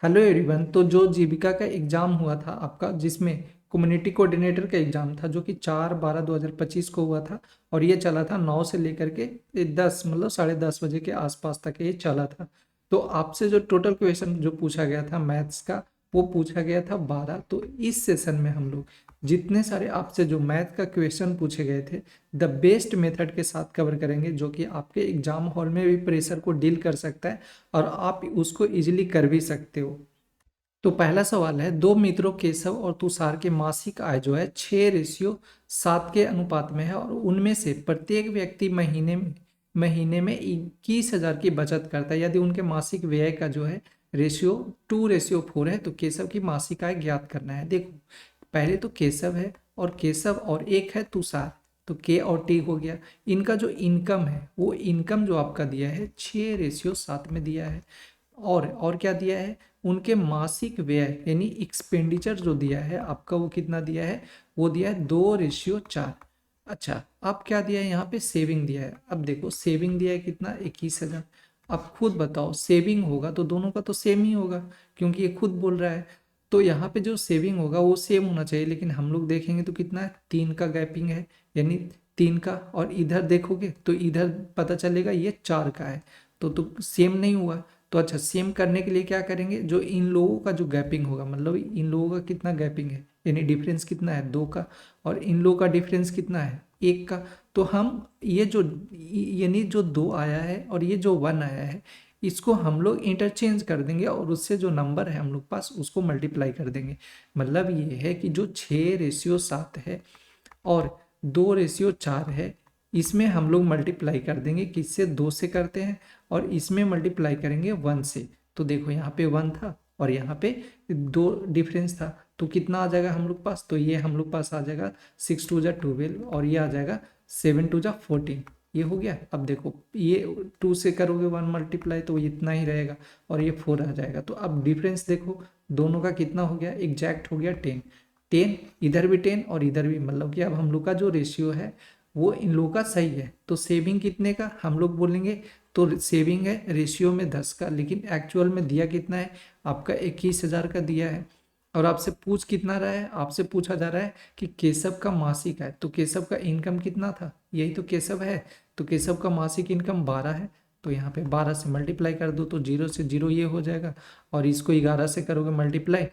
Hello everyone. तो जो जीविका का एग्जाम हुआ था आपका, जिसमें कम्युनिटी कोऑर्डिनेटर का एग्जाम था, जो कि 4/12/2025 को हुआ था और ये चला था 9 से लेकर के 10, मतलब 10:30 बजे के आसपास तक ये चला था। तो आपसे जो टोटल क्वेश्चन जो पूछा गया था मैथ्स का, वो पूछा गया था 12। तो इस सेशन में हम लोग जितने सारे आपसे जो मैथ का क्वेश्चन पूछे गए थे, द बेस्ट मेथड के साथ कवर करेंगे, जो कि आपके एग्जाम हॉल में भी प्रेशर को डील कर सकता है और आप उसको इजीली कर भी सकते हो। तो पहला सवाल है, दो मित्रों केशव और तुषार के मासिक आय जो है 6:7 के अनुपात में है और उनमें से प्रत्येक व्यक्ति महीने में 21,000 की बचत करता है। यदि उनके मासिक व्यय का जो है रेशियो 2:4 है, तो केशव की मासिक आय ज्ञात करना है। देखो, पहले तो केशव है और केशव और एक है तुषार, तो के और टी हो गया। इनका जो इनकम है, वो इनकम जो आपका दिया है 6:7 में दिया है। और क्या दिया है, उनके मासिक व्यय यानी एक्सपेंडिचर जो दिया है आपका, वो कितना दिया है, वो दिया है 2:4। अच्छा, अब क्या दिया है, यहाँ पे सेविंग दिया है। अब देखो सेविंग दिया है कितना, 21,000। अब खुद बताओ, सेविंग होगा तो दोनों का तो सेम ही होगा, क्योंकि ये खुद बोल रहा है। तो यहाँ पे जो सेविंग होगा वो सेम होना चाहिए, लेकिन हम लोग देखेंगे तो कितना है, 3 का गैपिंग है, यानी 3 का। और इधर देखोगे तो इधर पता चलेगा ये 4 का है, तो सेम नहीं हुआ। तो अच्छा, सेम करने के लिए क्या करेंगे, जो इन लोगों का जो गैपिंग होगा, मतलब इन लोगों का कितना गैपिंग है, यानी डिफरेंस कितना है, 2 का, और इन लोगों का डिफरेंस कितना है, 1 का। तो हम ये जो यानी जो 2 आया है और ये जो 1 आया है, इसको हम लोग इंटरचेंज कर देंगे और उससे जो नंबर है हम लोग पास उसको मल्टीप्लाई कर देंगे। मतलब ये है कि जो 6:7 है और 2:4 है, इसमें हम लोग मल्टीप्लाई कर देंगे, किससे, 2 से करते हैं, और इसमें मल्टीप्लाई करेंगे 1 से। तो देखो यहाँ पे 1 था और यहाँ पे 2 डिफरेंस था, तो कितना आ जाएगा हम लोग पास, तो ये हम लोग पास आ जाएगा 6×2 = 12 और ये आ जाएगा 7×2 = 14। ये हो गया। अब देखो ये 2 से करोगे 1 मल्टीप्लाई तो इतना ही रहेगा और ये 4 आ जाएगा। तो अब डिफरेंस देखो दोनों का कितना हो गया, एग्जैक्ट हो गया 10। 10, इधर भी 10 और इधर भी, मतलब कि अब हम लोग का जो रेशियो है वो इन लोगों का सही है। तो सेविंग कितने का हम लोग बोलेंगे, तो सेविंग है रेशियो में 10 का, लेकिन एक्चुअल में दिया कितना है आपका, 21,000 का दिया है। और आपसे पूछ कितना रहा है, आपसे पूछा जा रहा है कि केशव का मासिक है, तो केशव का इनकम कितना था, यही तो केशव है। तो केशव का मासिक इनकम 12 है, तो यहाँ पे 12 से मल्टीप्लाई कर दो तो 0 से 0 ये हो जाएगा, और इसको 11 से करोगे मल्टीप्लाई,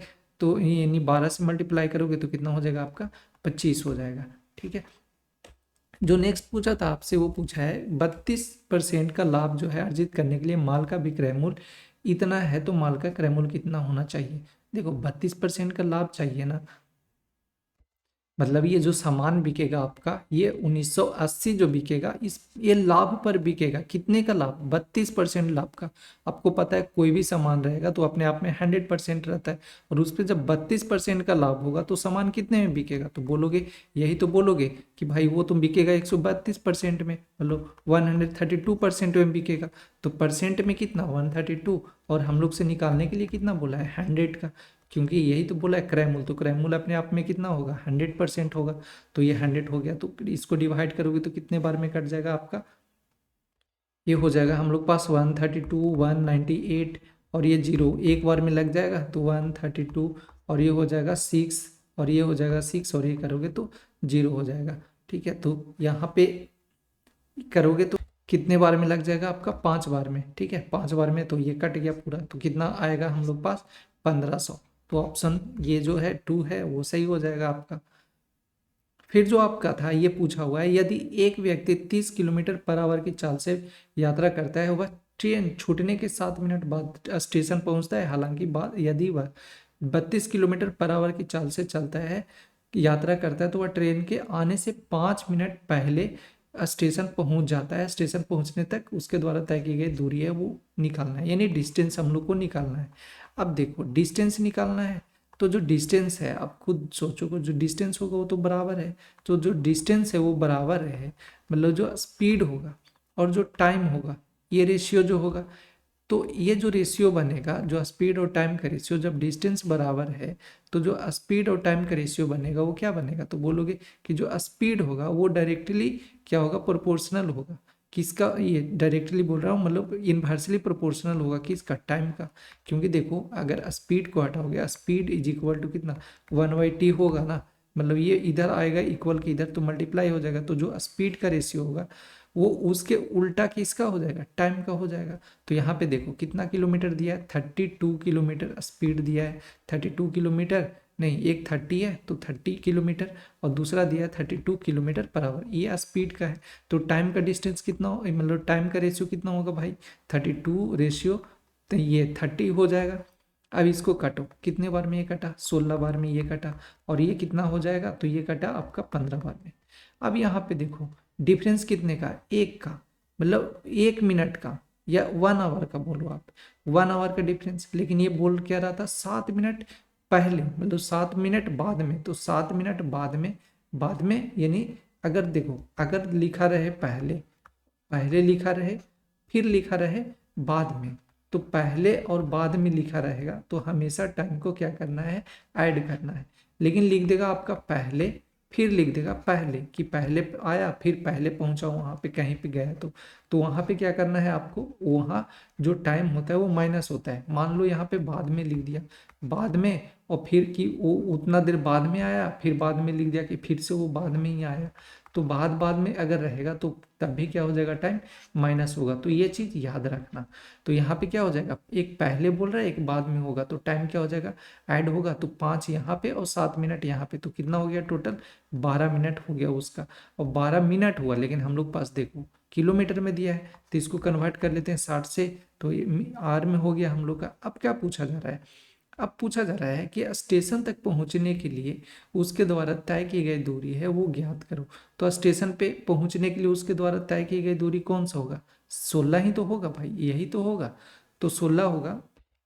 तो यानी 12 से मल्टीप्लाई करोगे तो कितना हो जाएगा आपका, 25 हो जाएगा। ठीक है। जो नेक्स्ट पूछा था आपसे, वो पूछा है 32% का लाभ जो है अर्जित करने के लिए माल का विक्रय मूल्य इतना है, तो माल का क्रय मूल्य कितना होना चाहिए। देखो 32% का लाभ चाहिए ना, मतलब ये जो सामान बिकेगा आपका, ये 1980 जो बिकेगा, इस ये लाभ पर बिकेगा। कितने का लाभ, 32% लाभ का। आपको पता है कोई भी सामान रहेगा तो अपने आप में 100% रहता है, और उस पर जब 32% का लाभ होगा तो सामान कितने में बिकेगा, तो बोलोगे, यही तो बोलोगे कि भाई वो तो बिकेगा 132% में, मतलब 132% में बिकेगा। तो परसेंट में कितना, 132, और हम लोग से निकालने के लिए कितना बोला है, 100 का, क्योंकि यही तो बोला है क्रय मूल्य, तो क्रय मूल्य अपने आप में कितना होगा, 100% होगा। तो ये 100 हो गया, तो इसको डिवाइड करोगे तो कितने बार में कट जाएगा आपका, ये हो जाएगा हम लोग पास 132, 198, और ये 0 एक बार में लग जाएगा, तो 132, और ये हो जाएगा 6, और ये हो जाएगा 6, और ये करोगे तो 0 हो जाएगा। ठीक है, तो यहाँ पे करोगे तो कितने बार में लग जाएगा आपका, 5 बार में। ठीक है, 5 बार में, तो ये कट गया पूरा, तो कितना आएगा हम लोग पास, 1500। तो ऑप्शन ये जो है 2 है वो सही हो जाएगा आपका। फिर जो आपका था ये पूछा हुआ है, यदि एक व्यक्ति 30 किलोमीटर पर आवर की चाल से यात्रा करता है, वह ट्रेन छूटने के 7 मिनट बाद स्टेशन पहुंचता है, हालांकि बात यदि वह 32 किलोमीटर पर आवर की चाल से चलता है, यात्रा करता है, तो वह ट्रेन के आने से 5 मिनट पहले स्टेशन पहुंच जाता है। स्टेशन पहुंचने तक उसके द्वारा तय की गई दूरी है वो निकालना है, यानी डिस्टेंस हम लोग को निकालना है। अब देखो डिस्टेंस निकालना है, तो जो डिस्टेंस है आप खुद सोचो, जो डिस्टेंस होगा वो तो बराबर है। तो जो डिस्टेंस है वो बराबर है, मतलब जो स्पीड होगा और जो टाइम होगा, ये रेशियो जो होगा, तो ये जो रेशियो बनेगा, जो स्पीड और टाइम का रेशियो, जब डिस्टेंस बराबर है तो जो स्पीड और टाइम का रेशियो बनेगा वो क्या बनेगा, तो बोलोगे कि जो स्पीड होगा वो डायरेक्टली क्या होगा, प्रोपोर्शनल होगा। किसका, ये डायरेक्टली बोल रहा हूँ, मतलब इनवर्सली प्रोपोर्शनल होगा किसका, टाइम का। क्योंकि देखो अगर स्पीड को हटाओगे, स्पीड इज इक्वल टू कितना, 1/t होगा ना, मतलब ये इधर आएगा इक्वल के इधर, तो मल्टीप्लाई हो जाएगा, तो जो स्पीड का रेशियो होगा वो उसके उल्टा किसका हो जाएगा, टाइम का हो जाएगा। तो यहाँ पे देखो कितना किलोमीटर दिया है, 32 किलोमीटर स्पीड दिया है, 32 किलोमीटर नहीं, एक 30 है तो 30 किलोमीटर, और दूसरा दिया है 32 किलोमीटर पर आवर, ये स्पीड का है। तो टाइम का डिस्टेंस कितना हो, मतलब टाइम का रेशियो कितना होगा भाई, 32 रेशियो, तो ये 30 हो जाएगा। अब इसको काटो, कितने बार में ये कटा, 16 बार में ये कटा, और ये कितना हो जाएगा, तो ये कटा आपका 15 बार में। अब यहाँ पे देखो डिफरेंस कितने का, एक का, मतलब 1 मिनट का, या 1 आवर का बोलो आप, 1 आवर का डिफरेंस। लेकिन ये बोल क्या रहा था, 7 मिनट पहले, मतलब 7 मिनट बाद में, तो 7 मिनट बाद में यानी अगर देखो, अगर लिखा रहे पहले, पहले लिखा रहे, फिर लिखा रहे बाद में, तो पहले और बाद में लिखा रहेगा तो हमेशा टाइम को क्या करना है, ऐड करना है। लेकिन लिख देगा आपका पहले, फिर लिख देगा पहले, कि पहले आया फिर पहले पहुंचा वहां पे, कहीं पे गया तो वहां पे क्या करना है आपको, वहाँ जो टाइम होता है वो माइनस होता है। मान लो यहाँ पे बाद में लिख दिया, बाद में, और फिर कि वो उतना देर बाद में आया, फिर बाद में लिख दिया कि फिर से वो बाद में ही आया, तो बाद बाद में अगर रहेगा तो तब भी क्या हो जाएगा, टाइम माइनस होगा। तो ये चीज याद रखना। तो यहाँ पे क्या हो जाएगा, एक पहले बोल रहा है एक बाद में होगा, तो टाइम क्या हो जाएगा, ऐड होगा, तो 5 यहाँ पे और 7 मिनट यहाँ पे, तो कितना हो गया टोटल, 12 मिनट हो गया उसका। और 12 मिनट हुआ, लेकिन हम लोग पास देखो किलोमीटर में दिया है, तो इसको कन्वर्ट कर लेते हैं 60 से, तो ये आर में हो गया हम लोग का। अब क्या पूछा जा रहा है, अब पूछा जा रहा है कि स्टेशन तक पहुंचने के लिए उसके द्वारा तय की गई दूरी है वो ज्ञात करो। तो स्टेशन पे पहुंचने के लिए उसके द्वारा तय की गई दूरी कौन सा होगा, 16 ही तो होगा भाई, यही तो होगा, तो 16 होगा।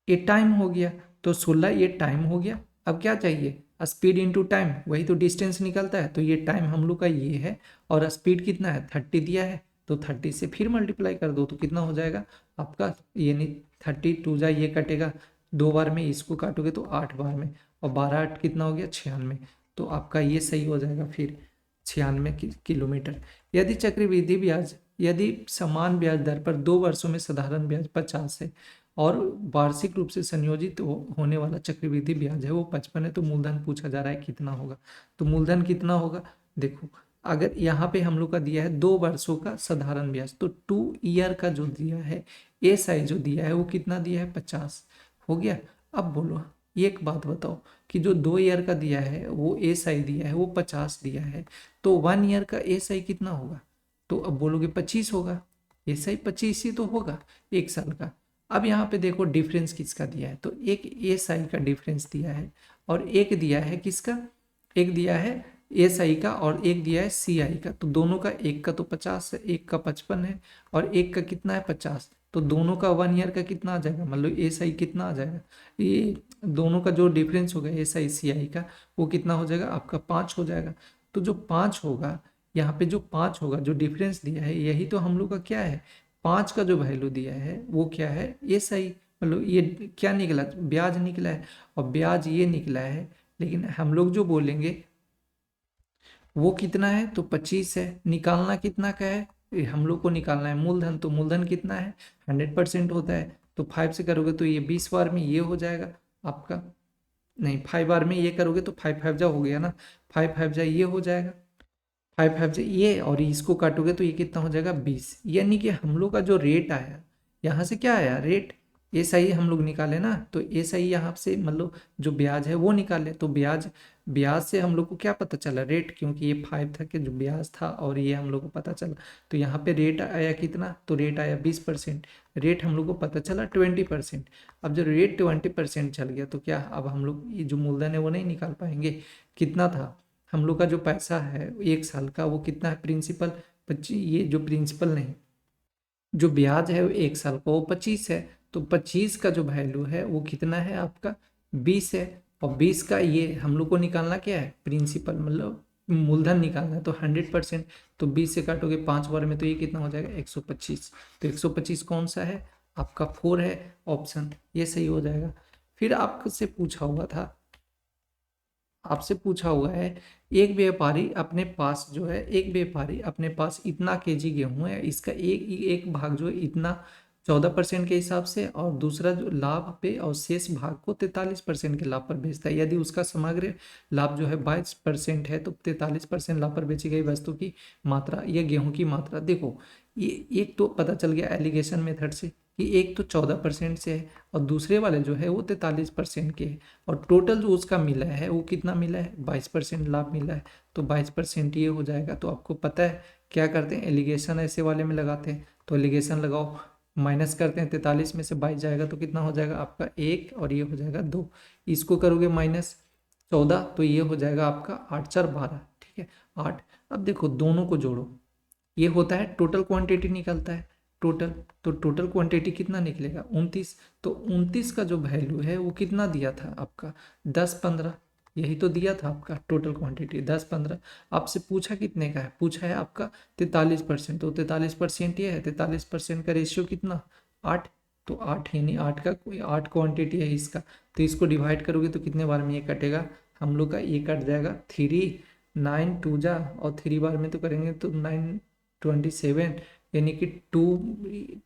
ये टाइम हो गया, तो 16 ये टाइम हो गया। अब क्या चाहिए, स्पीड इंटू टाइम, वही तो डिस्टेंस निकलता है, तो ये टाइम हम लोग का ये है, और स्पीड कितना है, 30 दिया है, तो 30 से फिर मल्टीप्लाई कर दो, तो कितना हो जाएगा आपका, यानी 32 जा ये कटेगा, 2 बार में इसको काटोगे तो 8 बार में, और 12 8 कितना हो गया, 96। तो आपका ये सही हो जाएगा फिर, 96 किलोमीटर। यदि चक्रवृद्धि ब्याज, यदि समान ब्याज दर पर 2 वर्षों में साधारण ब्याज 50 है, और वार्षिक रूप से संयोजित होने वाला चक्रवृद्धि ब्याज है वो 55 है, तो मूलधन पूछा जा रहा है कितना होगा। तो मूलधन कितना होगा, देखो अगर यहाँ पे हम लोग का दिया है 2 वर्षों का साधारण ब्याज, तो 2 ईयर का जो दिया है, एस आई जो दिया है वो कितना दिया है, 50 हो गया। अब बोलो एक बात बताओ, कि जो 2 ईयर का दिया है वो एस आई दिया है वो 50 दिया है, तो 1 ईयर का एस आई कितना होगा, तो अब बोलोगे 25 होगा, एस आई 25 ही तो होगा 1 साल का। अब यहाँ पे देखो डिफरेंस किसका दिया है, तो एक एस आई का डिफरेंस दिया है, और एक दिया है किसका, एक दिया है एस आई का, और एक दिया है सी आई का। तो दोनों का, एक का तो 50 है, एक का 55 है, और एक का कितना है 50, तो दोनों का 1 ईयर का कितना आ जाएगा, मतलब एस आई कितना आ जाएगा, ये दोनों का जो डिफरेंस होगा एस आई सी आई का, वो कितना हो जाएगा आपका 5 हो जाएगा। तो जो 5 होगा, यहाँ पे जो 5 होगा, जो डिफरेंस दिया है यही तो हम लोग का क्या है, 5 का जो वैल्यू दिया है वो क्या है, एस आई, मतलब ये क्या निकला, ब्याज निकला है, और ब्याज ये निकला है। लेकिन हम लोग जो बोलेंगे वो कितना है, तो 25 है, निकालना कितना का है, ये हम लोग को निकालना है मूलधन, तो मूलधन कितना है, 100% होता है, तो 5 से करोगे तो ये 20 बार में ये हो जाएगा आपका, नहीं 5 बार में ये करोगे तो 5 5 जा हो गया ना, 5 5 जा ये हो जाएगा, 5 5 जा ये, और इसको काटोगे तो ये कितना हो जाएगा 20। यानी कि हम लोग का जो रेट आया, यहाँ से क्या आया रेट, एस आई हम लोग निकाले ना, तो एस आई यहाँ से मतलब जो ब्याज है वो निकाले, तो ब्याज, ब्याज से हम लोग को क्या पता चला रेट, क्योंकि ये 5 था कि जो ब्याज था, और ये हम लोग को पता चला, तो यहाँ पे रेट आया कितना, तो रेट आया 20%, रेट हम लोग को पता चला 20%। अब जब रेट 20% चल गया तो क्या, अब हम लोग ये जो मूलधन है वो नहीं निकाल पाएंगे, कितना था हम लोग का जो पैसा है 1 साल का वो कितना है, प्रिंसिपल 25, ये जो प्रिंसिपल नहीं, जो ब्याज है वो 1 साल का वो 25 है, तो 25 का जो वैल्यू है वो कितना है आपका 20 है, और 20 का ये हम लोग को निकालना क्या है, प्रिंसिपल मतलब मूलधन निकालना है, तो 100%, तो 20 से काटोगे 5 बार में, तो ये कितना हो जाएगा 125। तो 125 कौन सा है आपका, 4 है ऑप्शन, ये सही हो जाएगा। फिर आपसे पूछा हुआ था आपसे पूछा हुआ है, एक व्यापारी अपने पास इतना केजी गेहूं है, इसका एक एक भाग जो है इतना 14% के हिसाब से, और दूसरा जो लाभ पे और शेष भाग को 43% के लाभ पर बेचता है। यदि उसका समग्र लाभ जो है 22% है, तो 43% लाभ पर बेची गई वस्तु की मात्रा या गेहूं की मात्रा। देखो, ये एक तो पता चल गया एलिगेशन मेथड से कि एक तो 14% से है और दूसरे वाले जो है वो 43% के है, और टोटल जो उसका मिला है वो कितना मिला है, 22% लाभ मिला है। तो 22% ये हो जाएगा। तो आपको पता है क्या करते हैं, एलिगेशन ऐसे वाले में लगाते हैं। तो एलिगेशन लगाओ, माइनस करते हैं, 43 में से 22 जाएगा तो कितना हो जाएगा आपका 1, और ये हो जाएगा 2। इसको करोगे -14, तो ये हो जाएगा आपका 8 4 12, ठीक है 8। अब देखो दोनों को जोड़ो, ये होता है टोटल क्वांटिटी निकलता है, टोटल। तो टोटल क्वांटिटी कितना निकलेगा 29। तो 29 का जो वैल्यू है वो कितना दिया था आपका 10 15, यही तो दिया था आपका टोटल क्वांटिटी 10 15। आपसे पूछा कितने का है, पूछा है आपका 43%। तो 43% ये है, 43% का रेशियो कितना 8। तो 8 यानी 8 का कोई 8 क्वांटिटी है इसका। तो इसको डिवाइड करोगे तो कितने बार में ये कटेगा, हम लोग का ये कट जाएगा 3, 9 2 जा, और 3 बार में तो करेंगे तो 9 27, यानी कि टू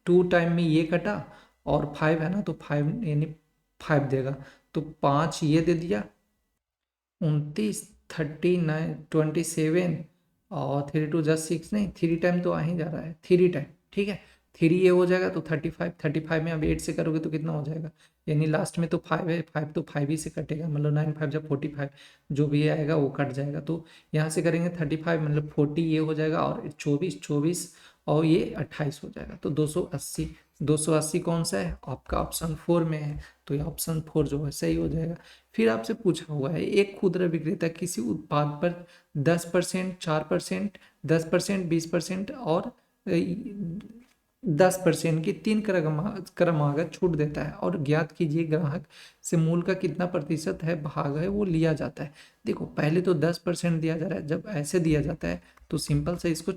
टू टाइम में ये कटा, और 5 है ना, तो 5 यानी 5 देगा। तो 5 ये दे दिया, 29 39 27, और 3 2 जा 6, नहीं 3 टाइम तो आ ही जा रहा है, 3 टाइम, ठीक है 3 ये हो जाएगा तो 35 में अब 8 से करोगे तो कितना हो जाएगा, यानी लास्ट में तो 5 है, 5 तो 5 ही से कटेगा, मतलब 9 5 जब 45, जो भी आएगा वो कट जाएगा। तो यहाँ से करेंगे 35 मतलब 40 ये हो जाएगा, और 24 और ये 28 हो जाएगा। तो 280, 280 कौन सा है आपका, ऑप्शन 4 में है। तो ये ऑप्शन 4 जो है सही हो जाएगा। फिर आपसे पूछा हुआ है, एक खुदरा विक्रेता किसी उत्पाद पर 10%, 4%, 10%, 20% और 10% की 3 क्रमागत छूट देता है, और ज्ञात कीजिए ग्राहक से मूल्य का कितना प्रतिशत है भाग है वो लिया जाता है। देखो पहले तो 10% दिया जा रहा है, जब ऐसे दिया जाता है तो सिंपल से इसको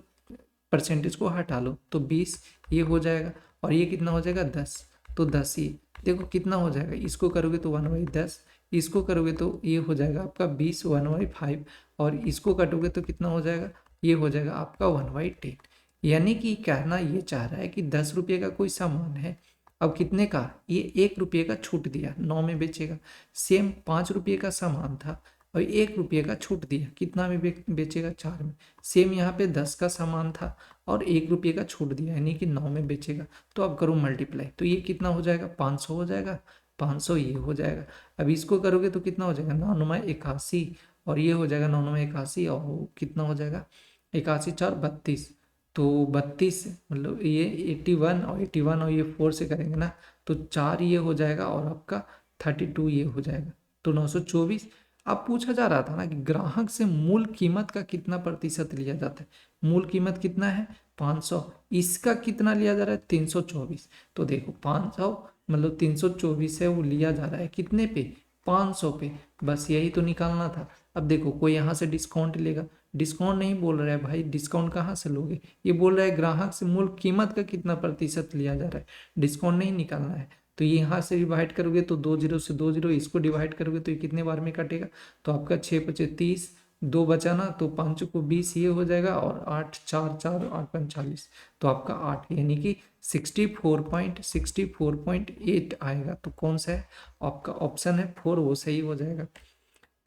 परसेंटेज को हटा लो, तो 20 ये हो जाएगा, और ये कितना हो जाएगा 10, तो 10 ही देखो कितना हो जाएगा, इसको करोगे तो 1/10, इसको करोगे तो ये हो जाएगा आपका 20 1/5, और इसको काटोगे तो कितना हो जाएगा, ये हो जाएगा आपका 1/10। यानी कि कहना ये चाह रहा है कि 10 रुपये का कोई सामान है, अब कितने का, ये 1 रुपये का छूट दिया 9 में बेचेगा। सेम 5 रुपये का सामान था और 1 रुपये का छूट दिया, कितना में बेचेगा 4 में। सेम यहाँ पे 10 का सामान था और 1 रुपये का छूट दिया, यानी कि 9 में बेचेगा। तो अब करो मल्टीप्लाई, तो ये कितना हो जाएगा 500 हो जाएगा, 500 ये हो जाएगा। अब इसको करोगे तो कितना हो जाएगा 9×81, और ये हो जाएगा 9×81, और कितना हो जाएगा 81 4 32, तो 32 मतलब ये 81, और 81 और ये 4 से करेंगे ना तो 4 ये हो जाएगा, और आपका 32 ये हो जाएगा, तो 924। अब पूछा जा रहा था ना कि ग्राहक से मूल कीमत का कितना प्रतिशत लिया जाता है, मूल कीमत कितना है 500, इसका कितना लिया जा रहा है 324। तो देखो 500 मतलब 324 है वो लिया जा रहा है कितने पे 500 पे, बस यही तो निकालना था। अब देखो कोई यहाँ से डिस्काउंट लेगा, डिस्काउंट नहीं बोल रहा है भाई, डिस्काउंट कहाँ से लोगे, ये बोल रहा है ग्राहक से मूल कीमत का कितना प्रतिशत लिया जा रहा है, डिस्काउंट नहीं निकालना है। तो ये यहाँ से डिवाइड करोगे तो 2 0 से 2 0, इसको डिवाइड करोगे तो ये कितने बार में कटेगा, तो आपका 6 5 30, 2 बचा ना, तो 5 को 20 ये हो जाएगा, और 8 4 4 8 5 40, तो आपका 8 यानी कि 64.8 आएगा। तो कौन सा है आपका ऑप्शन है 4, वो सही हो जाएगा।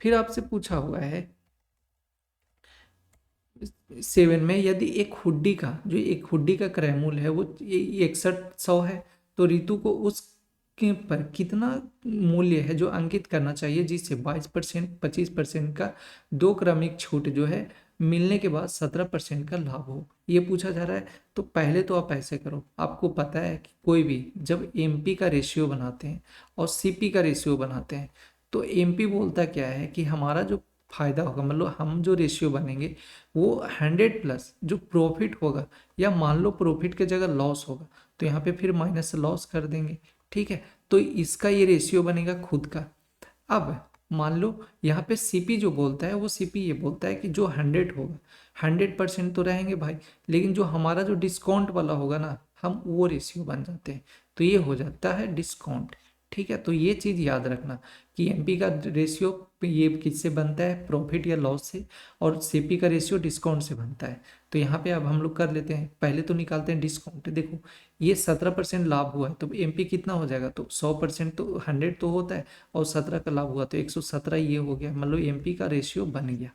फिर आपसे पूछा हुआ है 7 में, यदि एक हुड्डी का क्रय मूल्य है वो 6100 है, तो रितु को उसके पर कितना मूल्य है जो अंकित करना चाहिए जिससे 22% 25% का दो क्रमिक छूट जो है मिलने के बाद 17% का लाभ हो, ये पूछा जा रहा है। तो पहले तो आप ऐसे करो, आपको पता है कि कोई भी जब एमपी का रेशियो बनाते हैं और सीपी का रेशियो बनाते हैं, तो एमपी बोलता क्या है कि हमारा जो फायदा होगा, मतलब हम जो रेशियो बनेंगे वो 100+ जो प्रॉफिट होगा, या मान लो प्रॉफिट के जगह लॉस होगा तो यहाँ पे फिर माइनस लॉस कर देंगे, ठीक है। तो इसका ये रेशियो बनेगा खुद का। अब मान लो यहाँ पे सीपी जो बोलता है वो सीपी ये बोलता है कि जो 100 होगा, 100% तो रहेंगे भाई, लेकिन जो हमारा जो डिस्काउंट वाला होगा ना, हम वो रेशियो बन जाते हैं, तो ये हो जाता है डिस्काउंट, ठीक है, तो ये चीज़ याद रखना कि एमपी का रेशियो ये किससे बनता है, प्रॉफिट या लॉस से, और सीपी का रेशियो डिस्काउंट से बनता है। तो यहाँ पे अब हम लोग कर लेते हैं, पहले तो निकालते हैं डिस्काउंट। देखो ये 17% लाभ हुआ है, तो एमपी कितना हो जाएगा, तो 100% तो 100 तो होता है, और 17 का लाभ हुआ तो 117 ये हो गया, मतलब एमपी का रेशियो बन गया।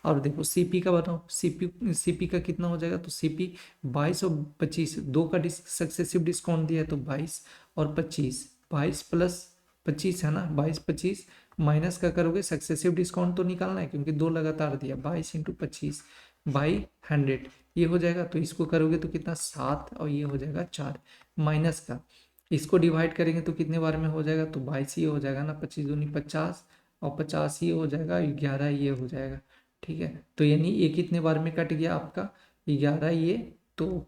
और देखो सीपी का बनाओ, सीपी का कितना हो जाएगा, तो सीपी 22 और 25, दो का सक्सेसिव डिस्काउंट दिया है तो 22 और 25, 22 प्लस 25 है ना, 22 25 माइनस का करोगे, सक्सेसिव डिस्काउंट तो निकालना है क्योंकि दो लगातार दिया, 22 इंटू 25 बाई 100 ये हो जाएगा। तो इसको करोगे तो कितना 7 और ये हो जाएगा 4, माइनस का इसको डिवाइड करेंगे तो कितने बार में हो जाएगा, तो 22 ये हो जाएगा ना, 25 दूनी 50 और 50 ये हो जाएगा, 11 ये हो जाएगा। ठीक है, तो यानी ये कितने बार में कट गया आपका 11, ये तो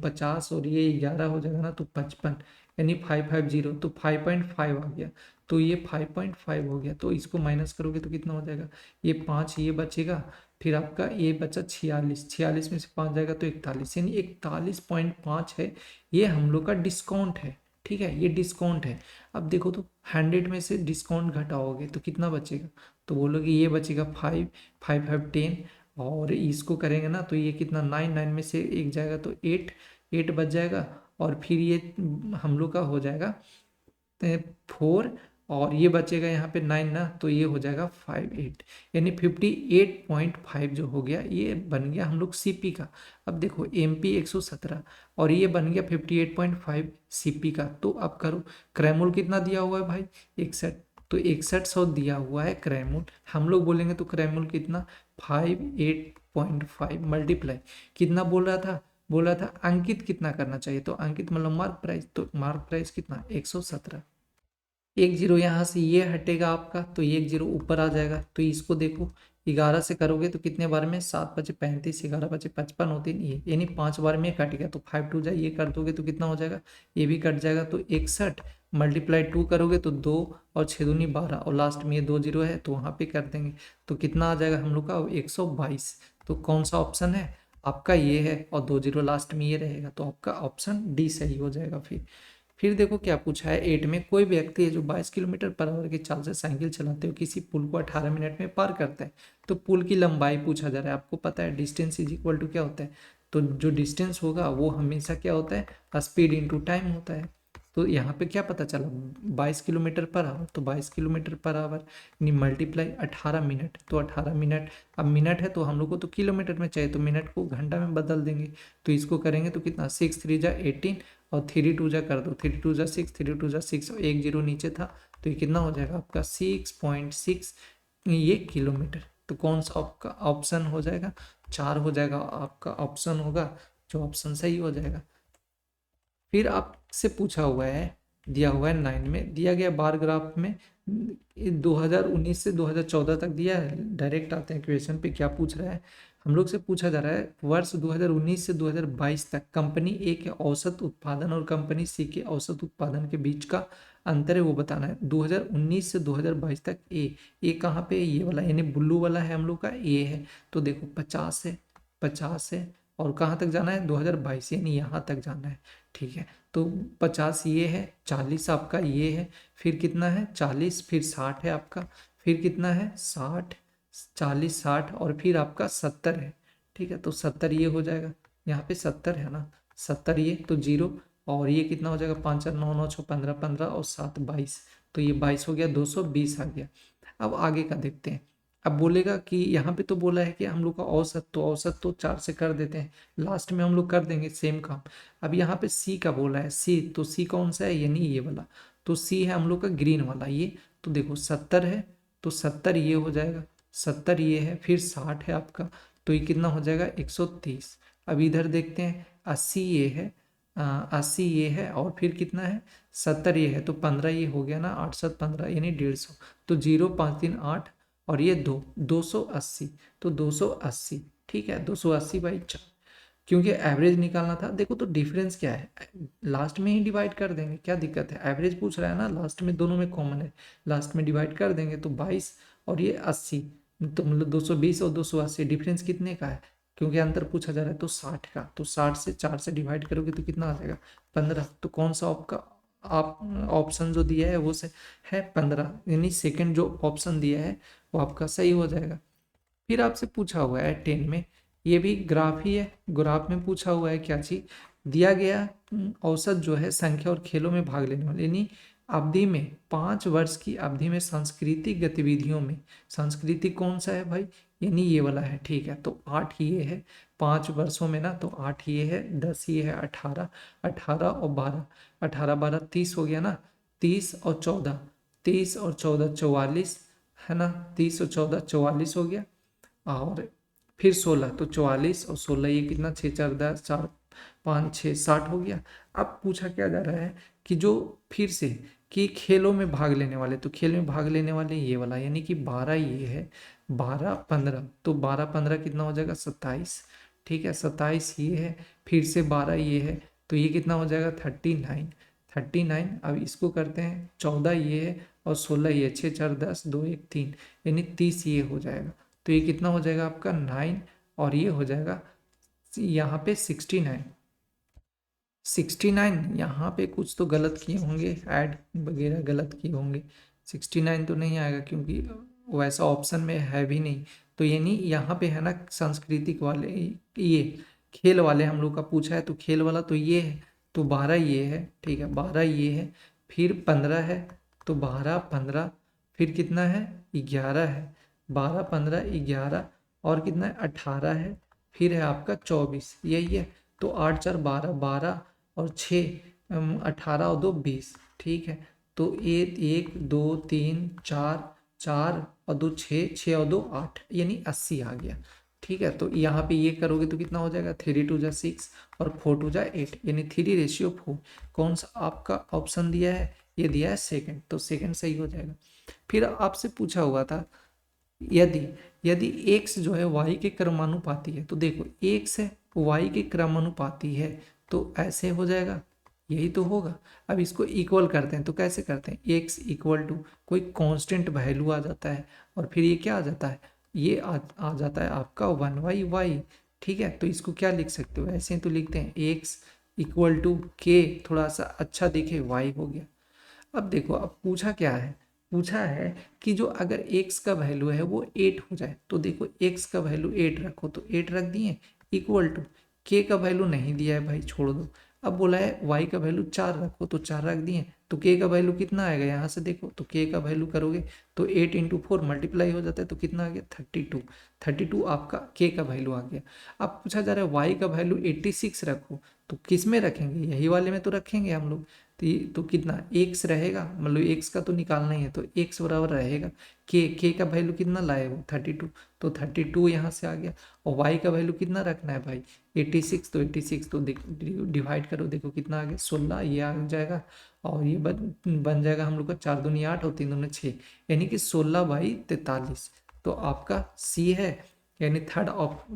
50 और ये 11 हो जाएगा ना, तो 55, यानी 550, तो 5.5 आ गया। तो ये 5.5 हो गया, तो इसको माइनस करोगे तो कितना हो जाएगा, ये 5 ये बचेगा, फिर आपका ये बचा 46, 46 में से 5 जाएगा तो 41, यानी 41.5 है, ये हम लोग का डिस्काउंट है। ठीक है, ये डिस्काउंट है। अब देखो तो 100 में से डिस्काउंट घटाओगे तो कितना बचेगा, तो बोलोगे ये बचेगा 5, 5 5 10, और इसको करेंगे ना तो ये कितना 9, 9 में से एक जाएगा तो 8, 8 बच जाएगा, और फिर ये हम लोग का हो जाएगा 4, और ये बचेगा यहाँ पे 9 ना, तो ये हो जाएगा 58, यानी 58.5 जो हो गया ये बन गया हम लोग सीपी का। अब देखो एमपी 117 और ये बन गया 58.5 सीपी का। तो अब करो, क्रैमोल कितना दिया हुआ है भाई 61, तो 6100 दिया हुआ है क्रैमोल। हम लोग बोलेंगे तो क्रैमोल कितना 58.5 मल्टीप्लाई कितना बोल रहा था अंकित कितना करना चाहिए, तो अंकित मतलब मार्क प्राइस, तो मार्क प्राइस कितना 117, एक जीरो यहाँ से ये हटेगा आपका, तो ये एक जीरो ऊपर आ जाएगा। तो इसको देखो 11 से करोगे तो कितने बार में 7 बचे 35, 11 बचे 55 होते हैं ये, यानी 5 बार में कट गया। तो 5 2 जाए ये कर दोगे तो कितना हो जाएगा, ये भी कट जाएगा, तो 61 मल्टीप्लाई 2 करोगे तो 2 और 6 दूनी 12, और लास्ट में ये 2 जीरो है तो वहाँ पे कर देंगे तो कितना आ जाएगा हम लोग का 122। तो कौन सा ऑप्शन है आपका, ये है, और 2 जीरो लास्ट में ये रहेगा, तो आपका ऑप्शन डी सही हो जाएगा। फिर देखो क्या पूछा है 8 में, कोई व्यक्ति है जो 22 किलोमीटर पर आवर की चाल से साइकिल चलाते हुए किसी पुल को 18 मिनट में पार करता है। तो पुल की लंबाई पूछा जा रहा है, आपको पता है डिस्टेंस इज इक्वल टू क्या होता है, तो जो डिस्टेंस होगा वो हमेशा क्या होता है, स्पीड इंटू टाइम होता है। तो यहाँ पे क्या पता चला 22 किलोमीटर पर आवर, तो 22 किलोमीटर पर आवर यानी मल्टीप्लाई 18 मिनट, तो 18 मिनट, अब मिनट है तो हम लोग को तो किलोमीटर में चाहिए, तो मिनट को घंटा में बदल देंगे। तो इसको करेंगे तो कितना 6 3 जा 18, और 3 2 जा कर दो, 3 2 जा 6, 3 2 जा 6, और एक जीरो नीचे था, तो ये कितना हो जाएगा आपका 6.6 ये किलोमीटर। तो कौन सा आपका ऑप्शन हो जाएगा, 4 हो जाएगा, आपका ऑप्शन होगा जो ऑप्शन सही हो जाएगा। फिर आपसे पूछा हुआ है, दिया हुआ है 9 में दिया गया बार ग्राफ में 2019 से 2014 तक दिया है। डायरेक्ट आते हैं क्वेश्चन पे, क्या पूछ रहा है हम लोग से, पूछा जा रहा है वर्ष 2019 से 2022 तक कंपनी ए के औसत उत्पादन और कंपनी सी के औसत उत्पादन के बीच का अंतर है वो बताना है। 2019 से 2022 तक ए कहाँ पे, ये वाला यानी ब्लू वाला है हम लोग का ए है, तो देखो 50 है, 50 है, और कहाँ तक जाना है 2022 यानी यहाँ तक जाना है। ठीक है, तो 50 ये है, 40 आपका ये है, फिर कितना है 40, फिर 60 है आपका, फिर कितना है 60, 40 60, और फिर आपका 70 है। ठीक है, तो 70 ये हो जाएगा, यहाँ पे 70 है ना, 70 ये तो जीरो, और ये कितना हो जाएगा 5 4 9 9 6 15 15 और 7 22, तो ये 22 हो गया, 220 आ गया। अब आगे का देखते हैं। अब बोलेगा कि यहाँ पे तो बोला है कि हम लोग का औसत, तो औसत तो 4 से कर देते हैं, लास्ट में हम लोग कर देंगे सेम काम। अब यहाँ पे सी का बोला है, सी तो सी कौन सा है, यानी ये वाला, तो सी है हम लोग का ग्रीन वाला ये, तो देखो 70 है, तो 70 ये हो जाएगा, 70 ये है, फिर 60 है आपका, तो ये कितना हो जाएगा 130। अब इधर देखते हैं 80 ये है, 80 ये है, और फिर कितना है 70 ये है, तो 15 ये हो गया ना, 8 7 15 यानी 150, तो 0 5 3 8, और ये 280, तो 280। ठीक है, 280/4, क्योंकि एवरेज निकालना था। देखो तो डिफरेंस क्या है, लास्ट में ही डिवाइड कर देंगे, क्या दिक्कत है, एवरेज पूछ रहा है ना, लास्ट में दोनों में कॉमन है, लास्ट में डिवाइड कर देंगे तो 22 और ये 80, तो मतलब 220 और 280 डिफरेंस कितने का है, क्योंकि अंतर पूछा जा रहा है तो 60 का, तो 60 से 4 से डिवाइड करोगे तो कितना आ जाएगा 15। तो कौन सा आपका आप ऑप्शन जो दिया है वो से है 15, यानी सेकंड जो ऑप्शन दिया है वो आपका सही हो जाएगा। फिर आपसे पूछा हुआ है 10 में, ये भी ग्राफ ही है। ग्राफ में पूछा हुआ है क्या चीज दिया गया, औसत जो है संख्या और खेलों में भाग लेने वाले, यानी अवधि में 5 वर्ष की अवधि में सांस्कृतिक गतिविधियों में, सांस्कृतिक कौन सा है भाई, यानी ये वाला है, ठीक है। तो 8 ये है 5 वर्षों में ना, तो 8 ये है, 10 ये है, 18, 18 और 12, 18 12 30 हो गया ना, 30 और 14, 30 और 14 44 है ना, 30 और 14 44 हो गया। और फिर 16, तो 44 और 16 ये कितना, 6 4 10, 4 5 6 60 हो गया। अब पूछा क्या जा रहा है कि जो फिर से कि खेलों में भाग लेने वाले, तो खेल में भाग लेने वाले ये वाला, यानी कि 12 ये है, 12 15, तो 12 15 कितना हो जाएगा, 27, ठीक है। 27 ये है, फिर से 12 ये है, तो ये कितना हो जाएगा, 39, 39। अब इसको करते हैं, 14 ये है और 16 ये, 6 4 10 2 1 3, यानी 30 ये हो जाएगा। तो ये कितना हो जाएगा आपका 9, और ये हो जाएगा यहाँ पे 69, 69। यहाँ पे कुछ तो गलत किए होंगे, ऐड वगैरह गलत किए होंगे, 69 तो नहीं आएगा क्योंकि वैसा ऑप्शन में है भी नहीं। तो यानी यहाँ पे है ना सांस्कृतिक वाले, ये खेल वाले हम लोग का पूछा है, तो खेल वाला तो ये है, तो 12 ये है, ठीक है, 12 ये है, फिर 15 है, तो 12 15, फिर कितना है, 11 है, 12 15 11, और कितना है, 18 है, फिर है आपका 24, यही है। तो 8 4 12, 12 और 6 18 और 2 20, ठीक है। तो एक 1 2 3 4, 4 और 2 6, 6 और 2 8, यानी 80 आ गया, ठीक है। तो यहाँ पे ये करोगे तो कितना हो जाएगा, 3 2 जा 6 और 4 2 जा 8, यानी 3:4। कौन सा आपका ऑप्शन दिया है, ये दिया है सेकंड, तो सेकंड सही हो जाएगा। फिर आपसे पूछा हुआ था, यदि यदि x जो है y के क्रमानुपाती है, तो देखो x है y के क्रमानुपाती है, तो ऐसे हो जाएगा, यही तो होगा। अब इसको इक्वल करते हैं, तो कैसे करते हैं, x इक्वल टू कोई कांस्टेंट वैल्यू आ जाता है, और फिर ये क्या आ जाता है, ये आ जाता है आपका 1/y, ठीक है। तो इसको क्या लिख सकते हो, ऐसे तो लिखते हैं x इक्वल टू k, थोड़ा सा अच्छा दिखे, y हो गया। अब देखो, अब पूछा क्या है, पूछा है कि जो अगर x का वैल्यू है वो 8 हो जाए, तो देखो x का वैल्यू 8 रखो, तो 8 रख दिए, इक्वल टू k का वैल्यू नहीं दिया है भाई, छोड़ दो। अब बोला है y का वैल्यू 4 रखो, तो 4 रख दिए, तो k का वैल्यू कितना आएगा, यहाँ से देखो, तो k का वैल्यू करोगे तो 8 इंटू 4 मल्टीप्लाई हो जाता है, तो कितना आ गया, 32, 32 आपका k का वैल्यू आ गया। अब पूछा जा रहा है y का वैल्यू 86 रखो, तो किस में रखेंगे, यही वाले में तो रखेंगे हम लोग। तो कितना x रहेगा, मतलब x का तो निकालना ही है, तो x बराबर रहेगा k का वैल्यू कितना लाए वो 32, तो 32 यहाँ से आ गया। और y का वैल्यू कितना रखना है भाई, 86, तो 86 तो डिवाइड करो, देखो कितना आ गया, 16 ये आ जाएगा, और ये बन जाएगा हम लोग का 4 दूनी 8 और 3 दूनी 6, यानी कि 16/43। तो आपका सी है, यानी थर्ड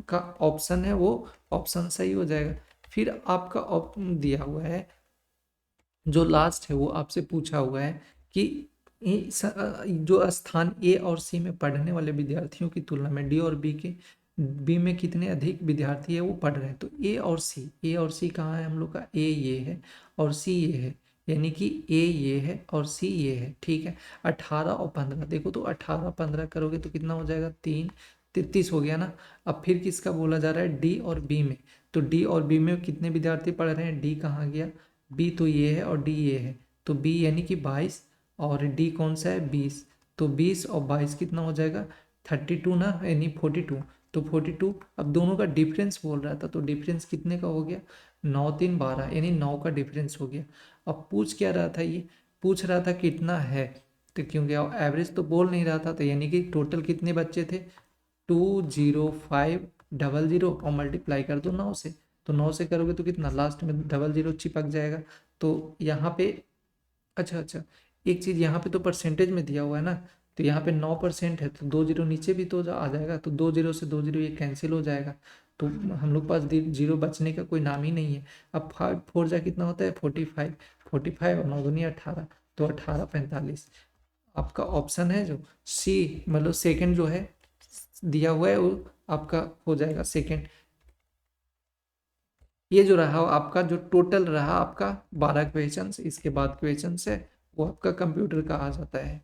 का ऑप्शन है वो ऑप्शन सही हो जाएगा। फिर आपका ऑप्शन दिया हुआ है, जो लास्ट है वो आपसे पूछा हुआ है कि जो स्थान ए और सी में पढ़ने वाले विद्यार्थियों की तुलना में डी और बी में कितने अधिक विद्यार्थी है वो पढ़ रहे हैं, तो ए और सी कहाँ है हम लोग का, ए ये है और सी ये है, यानी कि ए ये है और सी ये है, ठीक है। 18 और 15 देखो, तो 18 15 करोगे तो कितना हो जाएगा, 3 33 हो गया ना। अब फिर किसका बोला जा रहा है, डी और बी में, तो डी और बी में कितने विद्यार्थी पढ़ रहे हैं, डी कहाँ गया, बी तो ये है और डी ये है, तो बी यानी कि 22, और डी कौन सा है, 20, तो 20 और 22 कितना हो जाएगा, 32 ना, यानी 42, तो 42। अब दोनों का डिफरेंस बोल रहा था, तो डिफरेंस कितने का हो गया, 9 3 12, यानी 9 का डिफरेंस हो गया। अब पूछ क्या रहा था, ये पूछ रहा था कितना है, तो क्योंकि एवरेज तो बोल नहीं रहा था, तो यानी कि टोटल कितने बच्चे थे, 20500, और मल्टीप्लाई कर दो 9 से, तो 9 से करोगे तो कितना, लास्ट में 00 चिपक जाएगा। तो यहाँ पे अच्छा अच्छा, एक चीज़ यहाँ पे तो परसेंटेज में दिया हुआ है ना, तो यहाँ पे 9% है, तो 2 जीरो नीचे भी तो आ जाएगा, तो 2 जीरो से 2 जीरो ये कैंसिल हो जाएगा, तो हम लोग पास जीरो बचने का कोई नाम ही नहीं है। अब 5 4 जा कितना होता है, 45, 45 और 9 दूनी 18, तो 18 45 आपका ऑप्शन है जो सी, मतलब सेकंड जो है दिया हुआ है वो आपका हो जाएगा सेकंड। ये जो रहा आपका जो टोटल रहा आपका 12 क्वेश्चन, इसके बाद क्वेश्चन है वो आपका कंप्यूटर का आ जाता है।